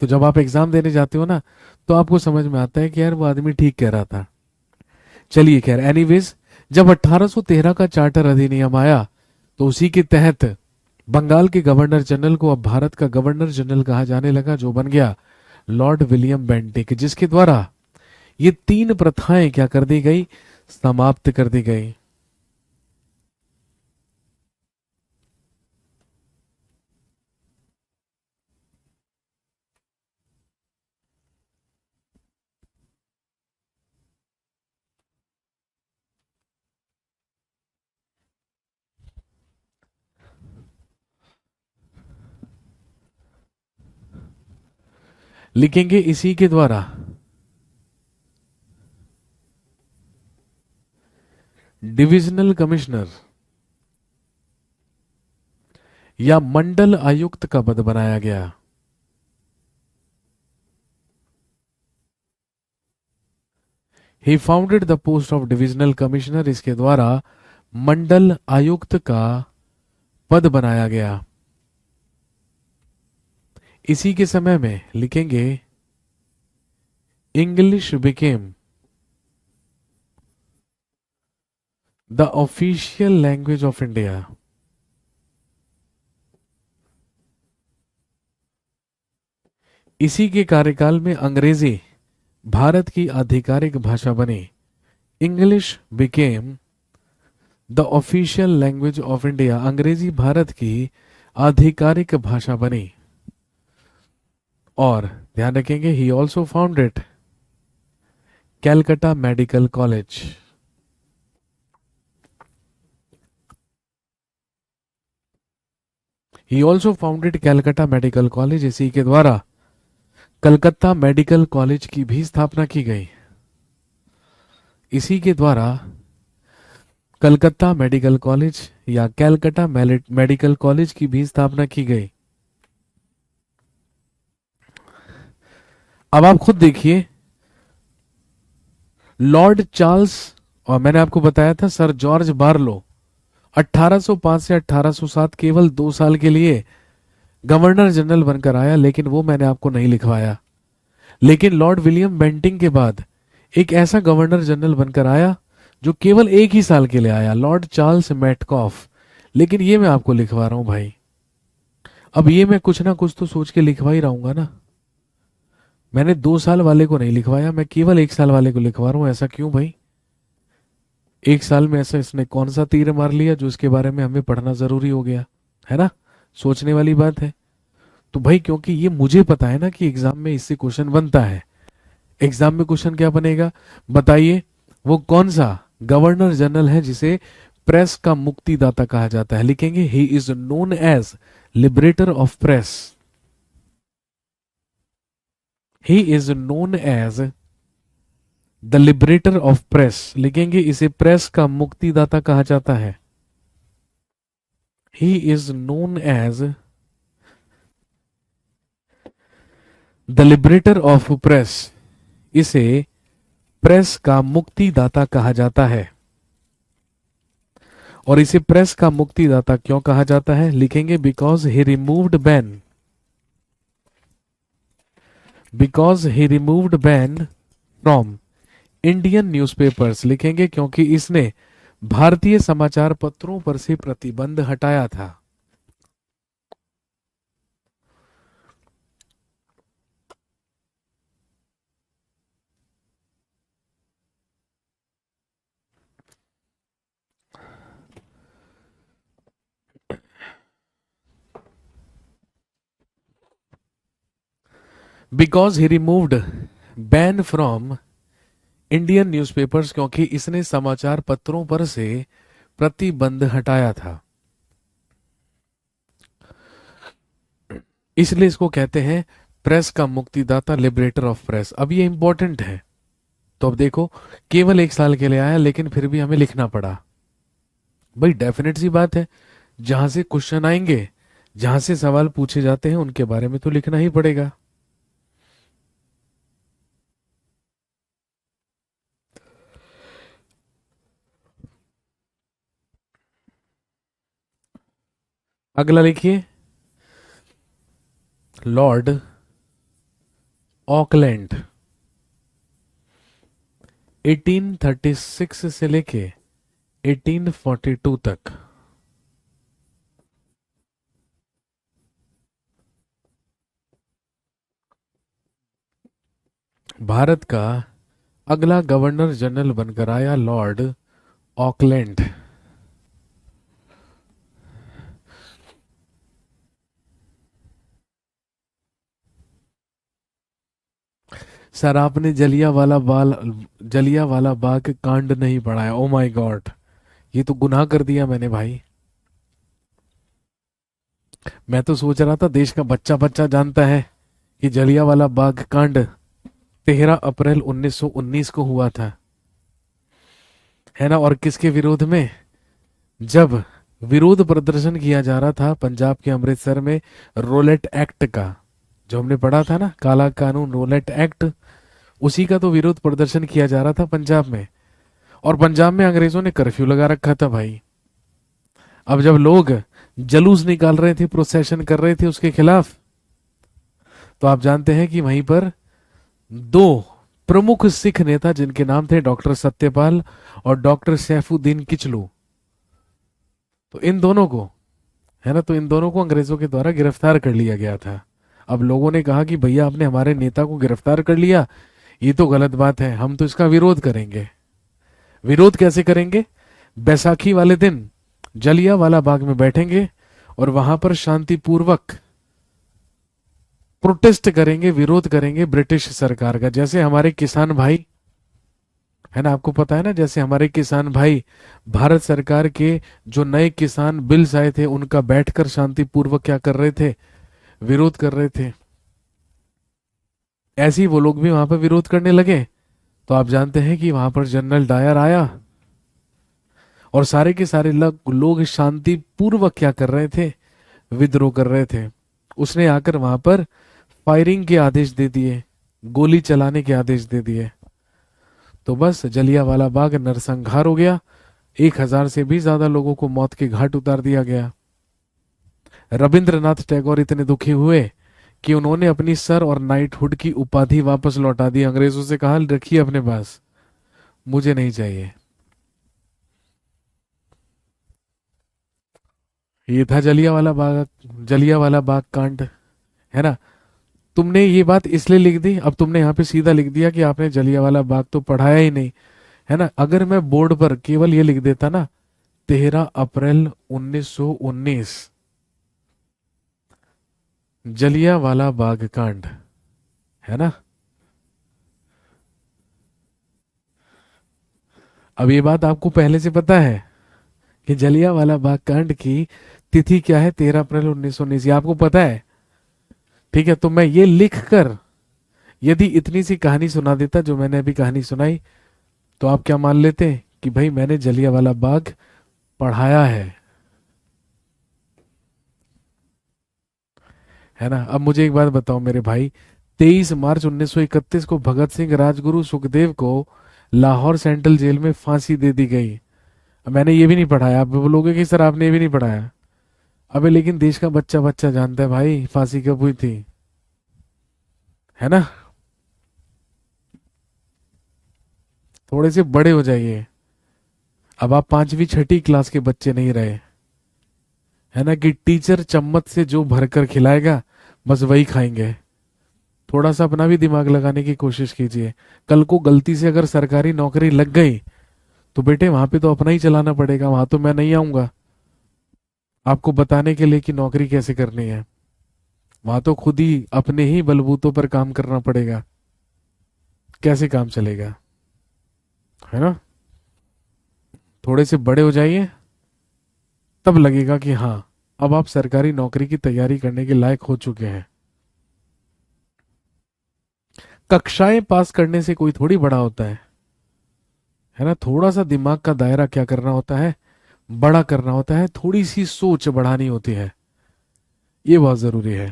तो जब आप एग्जाम देने जाते हो ना, तो आपको समझ में आता है कि यार वो आदमी ठीक कह रहा था। चलिए खैर, एनीवेज, जब 1813 का चार्टर अधिनियम आया, तो उसी के तहत बंगाल के गवर्नर जनरल को अब भारत का गवर्नर जनरल कहा जाने लगा, जो बन गया लॉर्ड विलियम बेंटिक, जिसके द्वारा ये तीन प्रथाएं क्या कर दी गई, समाप्त कर दी गई। लिखेंगे इसी के द्वारा डिविजनल कमिश्नर या मंडल आयुक्त का पद बनाया गया। He founded the post of divisional commissioner, इसके द्वारा मंडल आयुक्त का पद बनाया गया। इसी के समय में लिखेंगे English became the official language of India. इसी के कार्यकाल में अंग्रेजी भारत की आधिकारिक भाषा बनी। English became the official language of India, अंग्रेजी भारत की आधिकारिक भाषा बनी। और ध्यान रखेंगे, he also founded Calcutta medical college. He also founded Calcutta medical college, इसी के द्वारा कलकत्ता मेडिकल कॉलेज की भी स्थापना की गई। इसी के द्वारा कलकत्ता मेडिकल कॉलेज या कैलकटा मेडिकल कॉलेज की भी स्थापना की गई। अब आप खुद देखिए, लॉर्ड चार्ल्स, और मैंने आपको बताया था सर जॉर्ज बारलो, 1805 से 1807 केवल 2 साल के लिए गवर्नर जनरल बनकर आया, लेकिन वो मैंने आपको नहीं लिखवाया। लेकिन लॉर्ड विलियम बेंटिंग के बाद एक ऐसा गवर्नर जनरल बनकर आया जो केवल 1 ही साल के लिए आया, लॉर्ड चार्ल्स मेटकॉफ। लेकिन ये मैं आपको लिखवा रहा हूं भाई। अब ये मैं कुछ ना कुछ तो सोच के लिखवा ही रहूंगा ना। मैंने 2 साल वाले को नहीं लिखवाया, मैं केवल 1 साल वाले को लिखवा रहा हूं। ऐसा क्यों भाई? 1 साल में ऐसा इसने कौन सा तीर मार लिया जो इसके बारे में हमें पढ़ना जरूरी हो गया? है ना, सोचने वाली बात है। तो भाई क्योंकि ये मुझे पता है ना कि एग्जाम में इससे क्वेश्चन बनता है। एग्जाम में क्वेश्चन क्या बनेगा बताइए? वो कौन सा गवर्नर जनरल है जिसे प्रेस का मुक्तिदाता कहा जाता है? लिखेंगे he is known as liberator of press. He is known as the liberator of press. लिखेंगे इसे प्रेस का मुक्तिदाता कहा जाता है। He is known as the liberator of press. इसे प्रेस का मुक्तिदाता कहा जाता है। और इसे प्रेस का मुक्तिदाता क्यों कहा जाता है? लिखेंगे because he removed ban, because he removed ban from Indian newspapers. लिखेंगे क्योंकि इसने भारतीय समाचार पत्रों पर से प्रतिबंध हटाया था। Because he removed ban from Indian newspapers, क्योंकि इसने समाचार पत्रों पर से प्रतिबंध हटाया था, इसलिए इसको कहते हैं प्रेस का मुक्तिदाता, लिबरेटर ऑफ प्रेस। अब ये इंपॉर्टेंट है। तो अब देखो, केवल 1 साल के लिए आया लेकिन फिर भी हमें लिखना पड़ा। भाई डेफिनेट सी बात है, जहां से क्वेश्चन आएंगे, जहां से सवाल पूछे जाते हैं, उनके बारे में तो लिखना ही पड़ेगा। अगला लिखिए, लॉर्ड ऑकलैंड 1836 से लेके 1842 तक भारत का अगला गवर्नर जनरल बनकर आया, लॉर्ड ऑकलैंड। सर आपने जलिया वाला बाग कांड नहीं पढ़ाया। ओ माय गॉड, ये तो गुनाह कर दिया मैंने भाई। मैं तो सोच रहा था देश का बच्चा बच्चा जानता है कि जलिया वाला बाग कांड 13 अप्रैल 1919 को हुआ था, है ना। और किसके विरोध में? जब विरोध प्रदर्शन किया जा रहा था पंजाब के अमृतसर में रोलेट एक्ट का, जो हमने पढ़ा था ना, काला कानून रोलेट एक्ट, उसी का तो विरोध प्रदर्शन किया जा रहा था पंजाब में। और पंजाब में अंग्रेजों ने कर्फ्यू लगा रखा था भाई। अब जब लोग जलूस निकाल रहे थे, प्रोसेशन कर रहे थे उसके खिलाफ, तो आप जानते हैं कि वहीं पर दो प्रमुख सिख नेता, जिनके नाम थे डॉक्टर सत्यपाल और डॉक्टर सैफुद्दीन किचलू, तो इन दोनों को, है ना, तो इन दोनों को अंग्रेजों के द्वारा गिरफ्तार कर लिया गया था। अब लोगों ने कहा कि भैया आपने हमारे नेता को गिरफ्तार कर लिया, ये तो गलत बात है, हम तो इसका विरोध करेंगे। विरोध कैसे करेंगे? बैसाखी वाले दिन जलिया वाला बाग में बैठेंगे और वहां पर शांतिपूर्वक प्रोटेस्ट करेंगे, विरोध करेंगे ब्रिटिश सरकार का। जैसे हमारे किसान भाई, है ना, आपको पता है ना, जैसे हमारे किसान भाई भारत सरकार के जो नए किसान बिल्स आए थे उनका बैठकर शांतिपूर्वक क्या कर रहे थे? विरोध कर रहे थे। ऐसे ही वो लोग भी वहां पर विरोध करने लगे। तो आप जानते हैं कि वहां पर जनरल डायर आया और सारे के सारे लोग शांति पूर्वक क्या कर रहे थे, विद्रोह कर रहे थे। उसने आकर वहां पर फायरिंग के आदेश दे दिए, गोली चलाने के आदेश दे दिए। तो बस जलियांवाला बाग नरसंहार हो गया। 1,000 से भी ज्यादा लोगों को मौत के घाट उतार दिया गया। रविंद्रनाथ टैगोर इतने दुखी हुए कि उन्होंने अपनी सर और नाइटहुड की उपाधि वापस लौटा दी। अंग्रेजों से कहा रखिए अपने पास, मुझे नहीं चाहिए। ये था जलियांवाला बाग कांड, है ना। तुमने ये बात इसलिए लिख दी, अब तुमने यहाँ पे सीधा लिख दिया कि आपने जलियांवाला बाग तो पढ़ाया ही नहीं, है ना। अगर मैं बोर्ड पर केवल ये लिख देता ना, 13 अप्रैल 1919 जलियांवाला बाग कांड, है ना। अब ये बात आपको पहले से पता है कि जलियांवाला बाग कांड की तिथि क्या है, 13 अप्रैल 1919, ये आपको पता है। ठीक है, तो मैं ये लिख कर यदि इतनी सी कहानी सुना देता जो मैंने अभी कहानी सुनाई, तो आप क्या मान लेते कि भाई मैंने जलियांवाला बाग पढ़ाया है ना। अब मुझे एक बात बताओ मेरे भाई, 23 मार्च 1931 को भगत सिंह, राजगुरु, सुखदेव को लाहौर सेंट्रल जेल में फांसी दे दी गई। अब मैंने ये भी नहीं पढ़ाया, आप बोलोगे कि सर आपने ये भी नहीं पढ़ाया। अबे लेकिन देश का बच्चा बच्चा जानता है भाई फांसी कब हुई थी, है ना। थोड़े से बड़े हो जाइए, अब आप 5वीं 6ठी क्लास के बच्चे नहीं रहे, है ना, कि टीचर चम्मच से जो भरकर खिलाएगा बस वही खाएंगे। थोड़ा सा अपना भी दिमाग लगाने की कोशिश कीजिए। कल को गलती से अगर सरकारी नौकरी लग गई तो बेटे वहां पे तो अपना ही चलाना पड़ेगा, वहां तो मैं नहीं आऊंगा आपको बताने के लिए कि नौकरी कैसे करनी है। वहां तो खुद ही अपने ही बलबूतों पर काम करना पड़ेगा। कैसे काम चलेगा, है ना। थोड़े से बड़े हो जाइए, तब लगेगा कि हाँ अब आप सरकारी नौकरी की तैयारी करने के लायक हो चुके हैं। कक्षाएं पास करने से कोई थोड़ी बड़ा होता है ना। थोड़ा सा दिमाग का दायरा क्या करना होता है, बड़ा करना होता है, थोड़ी सी सोच बढ़ानी होती है, ये बहुत जरूरी है।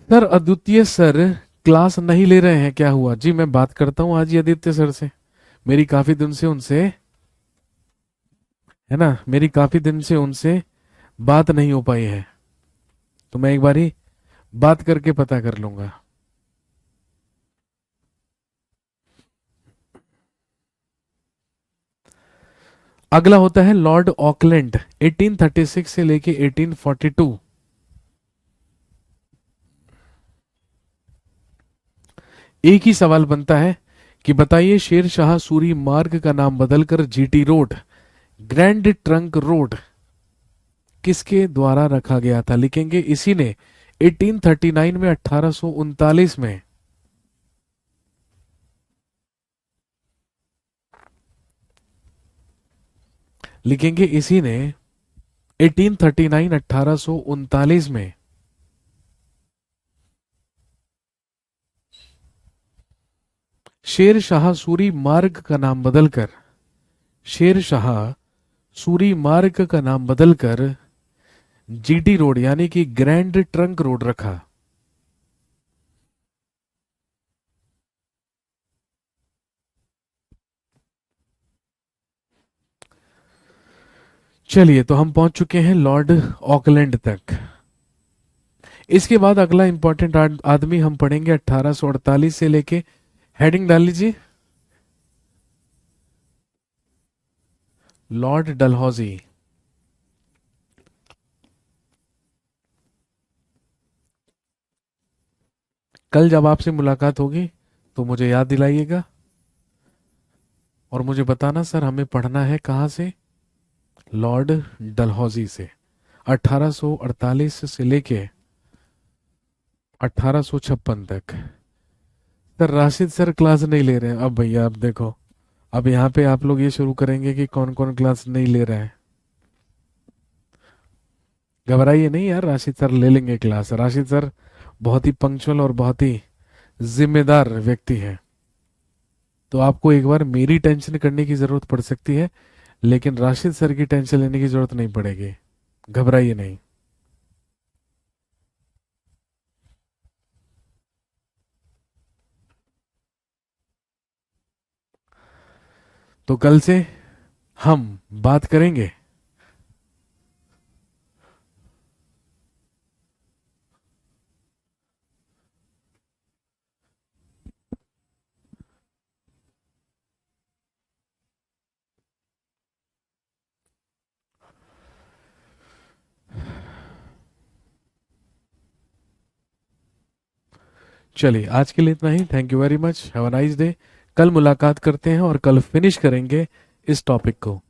सर अद्वितीय सर क्लास नहीं ले रहे हैं, क्या हुआ जी। मैं बात करता हूँ आज ही आदित्य सर से, मेरी काफी दिन से उनसे, है ना, मेरी काफी दिन से उनसे बात नहीं हो पाई है। तो मैं एक बारी बात करके पता कर लूंगा। अगला होता है लॉर्ड ऑकलैंड, 1836 से लेके 1842। एक ही सवाल बनता है कि बताइए शेर शाह सूरी मार्ग का नाम बदलकर GT road, grand trunk road किसके द्वारा रखा गया था। लिखेंगे इसी ने 1839 में, 1839 में। लिखेंगे इसी ने 1839, 1839 में। शेर शाह सूरी मार्ग का नाम बदलकर, शेर शाह सूरी मार्ग का नाम बदलकर जीटी रोड यानी कि ग्रैंड ट्रंक रोड रखा। चलिए तो हम पहुंच चुके हैं लॉर्ड ऑकलैंड तक। इसके बाद अगला इंपॉर्टेंट आदमी हम पढ़ेंगे 1848 से लेके, हेडिंग डाल लीजिए, लॉर्ड डलहौजी। कल जब आपसे मुलाकात होगी तो मुझे याद दिलाइएगा और मुझे बताना सर हमें पढ़ना है कहां से, लॉर्ड डलहौजी से। 1848 से लेके 1856 तक। सर राशिद सर क्लास नहीं ले रहे हैं। अब भैया आप देखो, अब यहाँ पे आप लोग ये शुरू करेंगे कि कौन कौन क्लास नहीं ले रहा है। घबराइए नहीं यार, राशिद सर ले लेंगे क्लास। राशिद सर बहुत ही पंक्चुअल और बहुत ही जिम्मेदार व्यक्ति है। तो आपको एक बार मेरी टेंशन करने की जरूरत पड़ सकती है, लेकिन राशिद सर की टेंशन लेने की जरूरत नहीं पड़ेगी। घबराइए नहीं। तो कल से हम बात करेंगे। चलिए आज के लिए इतना ही। Thank you very much. Have a nice day. कल मुलाकात करते हैं और कल फिनिश करेंगे इस टॉपिक को।